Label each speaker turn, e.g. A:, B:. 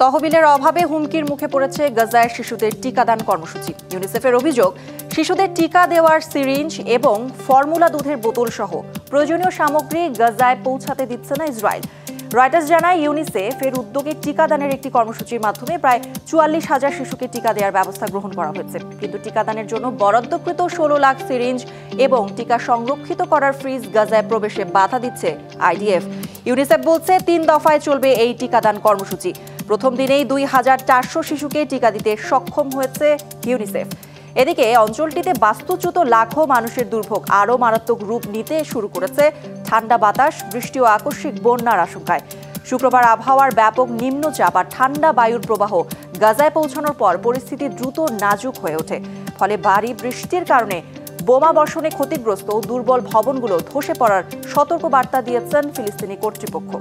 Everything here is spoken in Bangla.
A: তহবিলের অভাবে হুমকির মুখে পড়েছে গাজায় শিশুদের টিকাদান কর্মসূচি। ইউনিসেফের অভিযোগ, শিশুদের টিকা দেওয়ার সিরিঞ্জ এবং ফর্মুলা দুধের বোতল সহ প্রয়োজনীয় সামগ্রী গাজায় পৌঁছাতে দিচ্ছে না ইসরায়েল। রয়টার্স জানায়, ইউনিসেফের উদ্যোগে টিকাদানের একটি কর্মসূচির মাধ্যমে প্রায় 44,000 শিশুকে টিকা দেওয়ার ব্যবস্থা গ্রহণ করা হয়েছে। কিন্তু টিকাদানের জন্য বরাদ্দকৃত 16 লাখ সিরিঞ্জ এবং টিকা সংরক্ষিত করার ফ্রিজ গাজায় প্রবেশে বাধা দিচ্ছে আইডিএফ। ইউনিসেফ বলছে, 3 দফায় চলবে এই টিকাদান কর্মসূচি। প্রথম দিনেই 2400 শিশুকে টিকা দিতে সক্ষম হয়েছে ইউনিসেফ। এদিকে অঞ্চলটিতে বাস্তুচ্যুত লাখো মানুষের দুর্ভোগ আরও মারাত্মক রূপ নিতে শুরু করেছে ঠান্ডা বাতাস, বৃষ্টি ও আকস্মিক বন্যার আশঙ্কায়। শুক্রবার আবহাওয়ার ব্যাপক নিম্নচাপ আর ঠান্ডা বায়ুর প্রবাহ গাজায় পৌঁছানোর পর পরিস্থিতি দ্রুত নাজুক হয়ে ওঠে। ফলে ভারী বৃষ্টির কারণে বোমা বর্ষণে ক্ষতিগ্রস্ত ও দুর্বল ভবনগুলো ধসে পড়ার সতর্ক বার্তা দিয়েছেন ফিলিস্তিনি কর্তৃপক্ষ।